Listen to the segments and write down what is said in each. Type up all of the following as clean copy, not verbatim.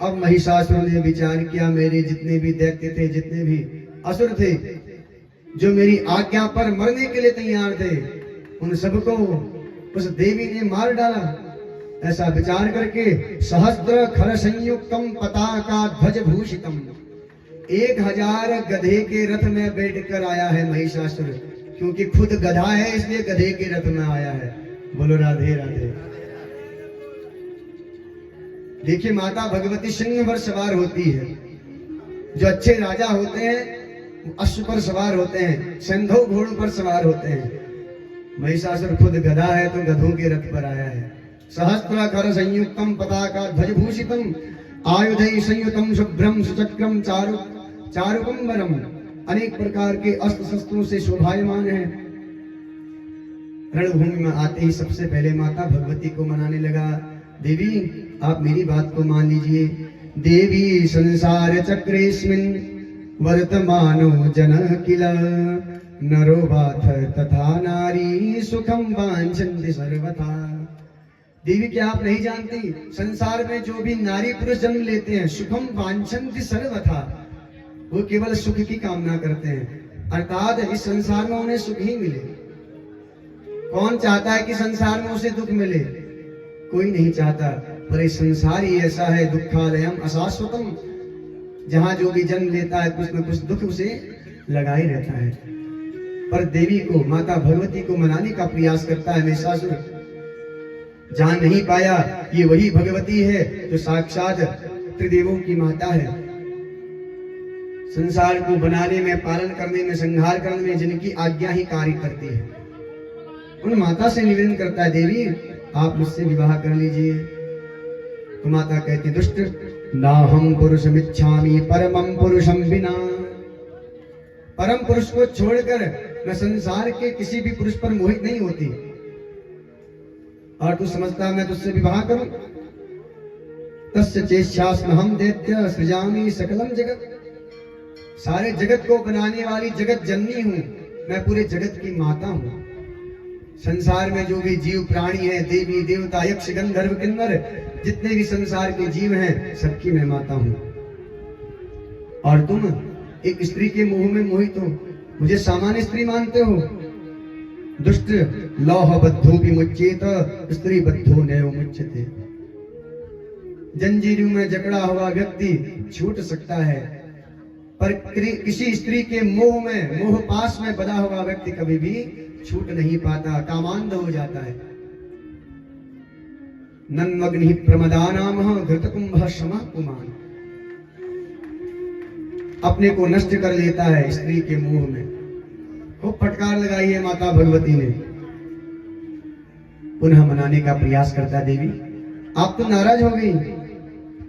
अब महिषासुर ने विचार किया, मेरे जितने भी दैत्य थे, जितने भी असुर थे, जो मेरी आज्ञा पर मरने के लिए तैयार थे, उन सबको उस देवी ने मार डाला। ऐसा विचार करके सहस्त्र खर संयुक्तम पताका ध्वज भूषितम, 1000 गधे के रथ में बैठकर आया है महिषासुर। क्योंकि खुद गधा है इसलिए गधे के रथ में आया है। बोलो राधे राधे। देखिए माता भगवती सिंह पर सवार होती है। जो अच्छे राजा होते हैं अश्व पर सवार होते हैं, संधो घोड़ों पर सवार होते हैं। महिषासुर खुद गधा है तो गधों के रथ पर आया है। सहस्त्र कर संयुक्तम पताका ध्वजभूषितम आयुधै संयुतम शुभ्रम सुचक्रम चारुकंबरम, अनेक प्रकार के अस्त्र शस्त्रों से शोभायमान है। रणभूमि में आते ही सबसे पहले माता भगवती को मनाने लगा। देवी आप मेरी बात को मान लीजिए। देवी संसार चक्रेस्मिन् वर्तमानो जन किल, नरो वाथ तथा नारी सुखम वांछन्ति सर्वथा। देवी क्या आप नहीं जानती, संसार में जो भी नारी पुरुष जन्म लेते हैं सुखम वांछन्ति सर्वथा, वो केवल सुख की कामना करते हैं, अर्थात इस संसार में उन्हें सुख ही मिले। कौन चाहता है कि संसार में उसे दुख मिले? कोई नहीं चाहता। पर इस संसार ही ऐसा है, दुखालयम अशाश्वतम, जहां जो भी जन्म लेता है कुछ न कुछ दुख उसे लगा ही रहता है। पर देवी को, माता भगवती को मनाने का प्रयास करता है महिषासुर। जान नहीं पाया ये वही भगवती है जो साक्षात त्रिदेवों की माता है। संसार को बनाने में, पालन करने में, संहार करने में जिनकी आज्ञा ही कार्य करती है, उन माता से निवेदन करता है, देवी आप मुझसे विवाह कर लीजिए। तो माता कहती, दुष्ट ना हम पुरुषमिच्छामि परमं पुरुषं विना। परम पुरुष को छोड़कर मैं संसार के किसी भी पुरुष पर मोहित नहीं होती। और तू समझता मैं तुझसे विवाह करूं? तस्य चेष्यास्महं दैत्य सृजामि सकलम जगत। सारे जगत को बनाने वाली जगत जननी हूं, मैं पूरे जगत की माता हूं। संसार में जो भी जीव प्राणी है, देवी देवता यक्ष गंधर्व किन्नर, जितने भी संसार के जीव हैं, सबकी मैं माता हूं। और तुम एक स्त्री के मोह में मोहित हो, मुझे सामान्य स्त्री मानते हो। दुष्ट लौह बद्धो भी मुच्येत स्त्री बद्धो नैव मुच्यते। जंजीरों में जकड़ा हुआ व्यक्ति छूट सकता है, पर किसी स्त्री के मोह में, मोह पास में बधा हुआ व्यक्ति कभी भी छूट नहीं पाता, कामांध हो जाता है। नन्मग्नि प्रमदानामः घृतकुंभः शमः पुमान्, अपने को नष्ट कर लेता है स्त्री के मोह में। खूब फटकार लगाई है माता भगवती ने। पुनः मनाने का प्रयास करता, देवी आप तो नाराज हो गई।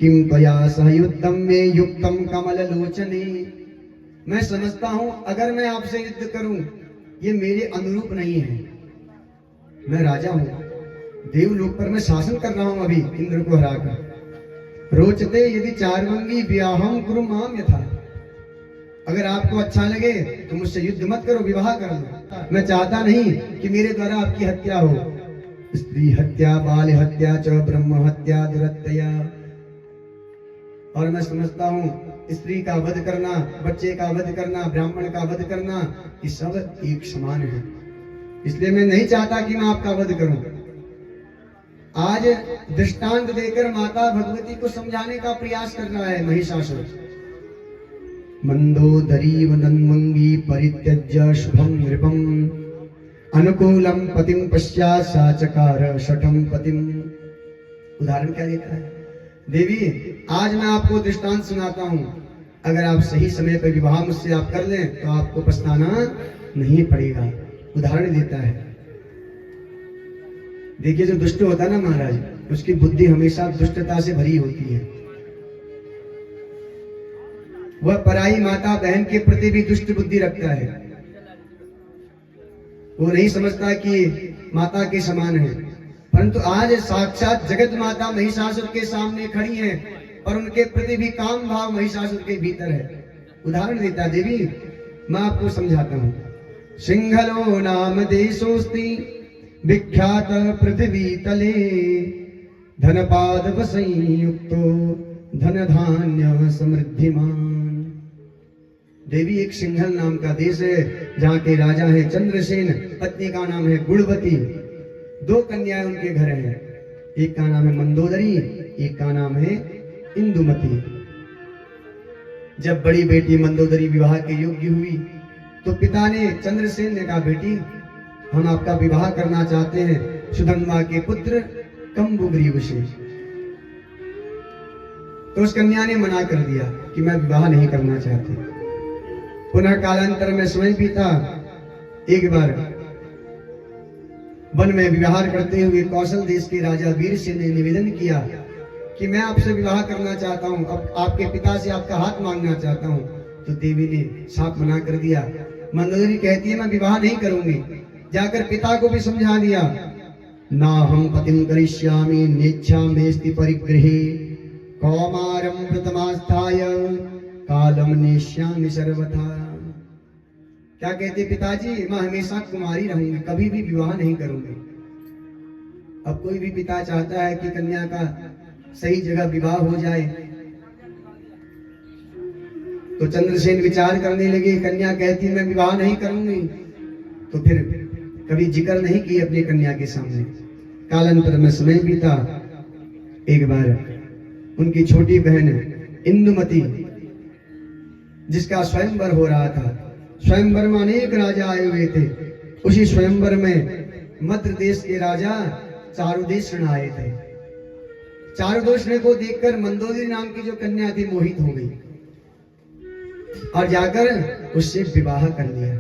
किम त्वया सह युद्धम में युक्तम कमल लोचने। मैं समझता हूं अगर मैं आपसे युद्ध करूं ये मेरे अनुरूप नहीं है। मैं राजा हूं, देवलोक पर मैं शासन कर रहा हूं अभी इंद्र को हराकर। रोचते यदि चार्वंगी व्याहम कुरु माम यथा। अगर आपको अच्छा लगे तो मुझसे युद्ध मत करो, विवाह कर लो। मैं चाहता नहीं कि मेरे द्वारा आपकी हत्या हो। स्त्री हत्या, बाल हत्या च ब्रह्म हत्या दुरत्यया। और मैं समझता हूं स्त्री का वध करना, बच्चे का वध करना, ब्राह्मण का वध करना, ये सब एक समान है। इसलिए मैं नहीं चाहता कि मैं आपका वध करूं। आज दृष्टांत देकर माता भगवती को समझाने का प्रयास कर रहा है महिषासुर। मंदोदरी वनन्मंगी परित्यज्य शुभम नृपम अनुकूलम पतिम पश्चात् सा चकार शठम पतिम। उदाहरण क्या देता है? देवी आज मैं आपको दृष्टांत सुनाता हूं, अगर आप सही समय पर विवाह मुझसे आप कर लें तो आपको पछताना नहीं पड़ेगा। उदाहरण देता है। देखिए जो दुष्ट होता है ना महाराज, उसकी बुद्धि हमेशा दुष्टता से भरी होती है। वह पराई माता बहन के प्रति भी दुष्ट बुद्धि रखता है। वो नहीं समझता कि माता के समान है। परंतु आज साक्षात जगत माता महिषासुर के सामने खड़ी है और उनके प्रति भी काम भाव महिषासुर के भीतर है। उदाहरण देता, देवी मैं आपको समझाता हूं। सिंहलो नाम देशोस्ति विख्यात पृथ्वी तले धनपाद संयुक्तो धन धान्य समृद्धिमान। देवी एक सिंघल नाम का देश है जहाँ के राजा है चंद्रसेन, पत्नी का नाम है गुणवती, 2 कन्याएं उनके घर हैं, एक का नाम है मंदोदरी, एक का नाम है इंदुमती। जब बड़ी बेटी मंदोदरी विवाह के योग्य हुई तो पिता ने चंद्रसेन ने कहा, बेटी हम आपका विवाह करना चाहते हैं सुधन्वा के पुत्र कंबुग्रीव से। तो उस कन्या ने मना कर दिया कि मैं विवाह नहीं करना चाहती। पुनः कालांतर में समय बीता, एक बार वन में विहार करते हुए कौशल देश के राजा वीरसेन ने निवेदन किया कि मैं आपसे विवाह करना चाहता हूं, अब आपके पिता से आपका हाथ मांगना चाहता हूं। तो देवी ने साफ मना कर दिया। मंदोदरी कहती है मैं विवाह नहीं करूंगी। जाकर पिता को भी समझा दिया, ना हम पतिम करिष्यामि नेच्छामेस्ति परिगृहे कौमारम प्रथमास्थाय कालम नेष्यामि सर्वथा। क्या कहते पिताजी, मैं हमेशा कुमारी रहूंगी, कभी भी विवाह नहीं करूंगी। अब कोई भी पिता चाहता है कि कन्या का सही जगह विवाह हो जाए। तो चंद्रसेन विचार करने लगे, कन्या कहती मैं विवाह नहीं करूंगी, तो फिर कभी जिक्र नहीं की अपनी कन्या के सामने। कालांतर में समय बीता, एक बार उनकी छोटी बहन इंदुमती जिसका स्वयंवर हो रहा था, स्वयंवर में अनेक राजा आए हुए थे, उसी स्वयंवर में मध्य देश के राजा चारुदेशण आए थे। चारुदेशण को देखकर मंदोदरी नाम की जो कन्या थी मोहित हो गई और जाकर उससे विवाह कर लिया।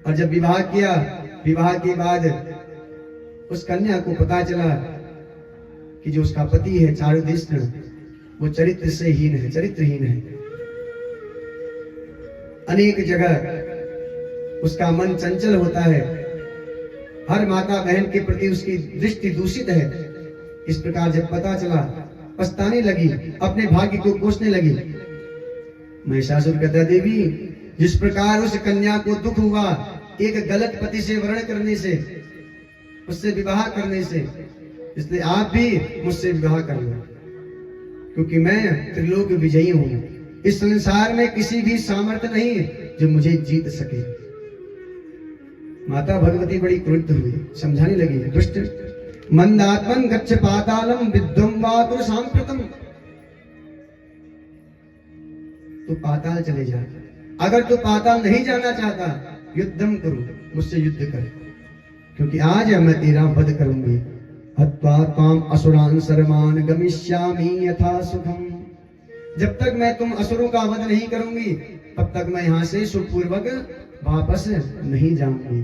और जब विवाह किया, विवाह के बाद उस कन्या को पता चला कि जो उसका पति है चारुदेशण वो चरित्र से हीन है, चरित्रहीन है। अनेक जगह उसका मन चंचल होता है, हर माता बहन के प्रति उसकी दृष्टि दूषित है। इस प्रकार जब पता चला पछताने लगी, अपने भाग्य को कोसने लगी। महिषासुर कहता, देवी जिस प्रकार उस कन्या को दुख हुआ एक गलत पति से वर्ण करने से, उससे विवाह करने से, इसलिए आप भी मुझसे विवाह कर लो, क्योंकि मैं त्रिलोक विजयी हूं। इस संसार में किसी भी सामर्थ्य नहीं जो मुझे जीत सके। माता भगवती बड़ी क्रुद्ध हुई, समझाने लगी, दुष्ट मंदात्मन गच्छ पातालम विद्वम वातुर सांप्रतम। तू पाताल चले जा, अगर तू पाताल नहीं जाना चाहता युद्धम करो, मुझसे युद्ध कर, क्योंकि आज मैं तेरा वध करूंगी। हत्वा त्वाम असुरान सर्वान गमिष्यामि यथा सुखम। जब तक मैं तुम असुरों का वध नहीं करूंगी तब तक मैं यहाँ से सुखपूर्वक वापस नहीं जाऊंगी।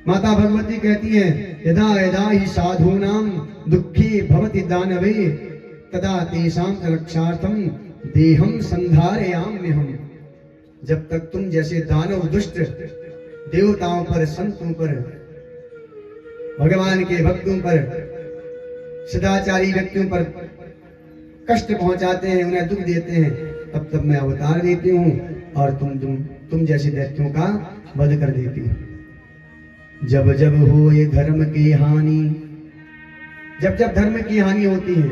माता भगवती कहती है, यदा यदा ही साधूनाम दुखी भवति दानवे तदा तेषां रक्षार्थम देहम संधारयाम्यहम्। जब तक तुम जैसे दानव दुष्ट देवताओं पर, संतों पर, भगवान के भक्तों पर, सदाचारी व्यक्तियों पर कष्ट पहुंचाते हैं, उन्हें दुख देते हैं, तब तब मैं अवतार देती हूँ और तुम जैसे दैत्यों का वध कर देती हूँ। जब जब हो ये धर्म की हानि, जब जब धर्म की हानि होती है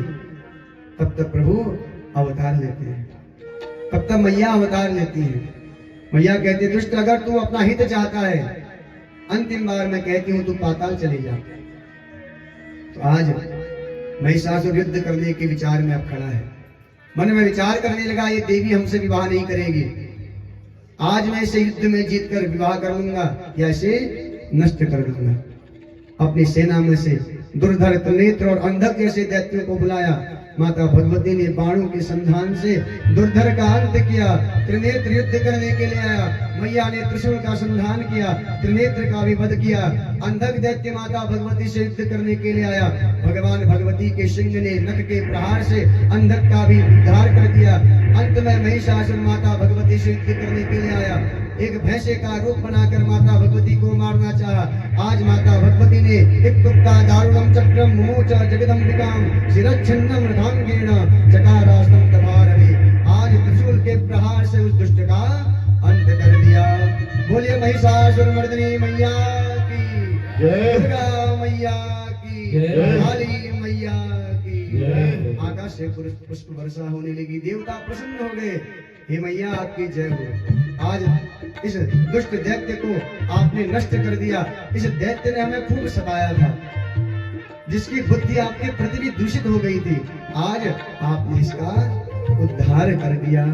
तब तब प्रभु अवतार लेते हैं, तब तब मैया अवतार लेती है। मैया कहती है, दुष्ट अगर तू अपना हित चाहता है, अंतिम बार मैं कहती हूँ तू पाताल चले जा। तो आज महिषासुर युद्ध करने के विचार में अब खड़ा है, मन में विचार करने लगा, ये देवी हमसे विवाह नहीं करेगी, आज मैं इसे युद्ध में जीतकर विवाह कर लूंगा या इसे नष्ट कर दूंगा। अपनी सेना में से दुर्धर, त्रिनेत्र और अंधक जैसे दैत्यों को बुलाया। माता भगवती ने बाणों के संधान से दुर्धर का अंत किया। त्रिनेत्र युद्ध करने के लिए आया, मैया ने त्रिशूल का संधान किया, त्रिनेत्र का भी वध किया। अंधक दैत्य माता भगवती से युद्ध करने के लिए आया, भगवान भगवती के सिंह ने नख के प्रहार से अंधक का भी उद्धार कर दिया। अंत में महिषासुर माता भगवती से युद्ध करने के लिए आया, एक भैंसे का रूप बनाकर माता भगवती को मारना चाहा। आज माता भगवती ने इत्युक्ता दारुणम चक्रम मुमोच जगदम्बिकाम शिरच्छिन्नम रथांगेन चकारास्तम तथारवे। आज त्रिशूल के प्रहार से उस दुष्ट का अंत कर दिया। बोलिए महिषासुर मर्दिनी मैया की जय, दुर्गा मैया की जय, काली मैया की आकाश से पुष्प वर्षा होने लगी, देवता प्रसन्न हो गए। हे मैया आपकी जय हो। आज इस दुष्ट दैत्य को आपने नष्ट कर दिया। इस दैत्य ने हमें खूब सताया था, जिसकी बुद्धि आपके प्रति भी दूषित हो गई थी। आज आपने इसका उद्धार कर दिया।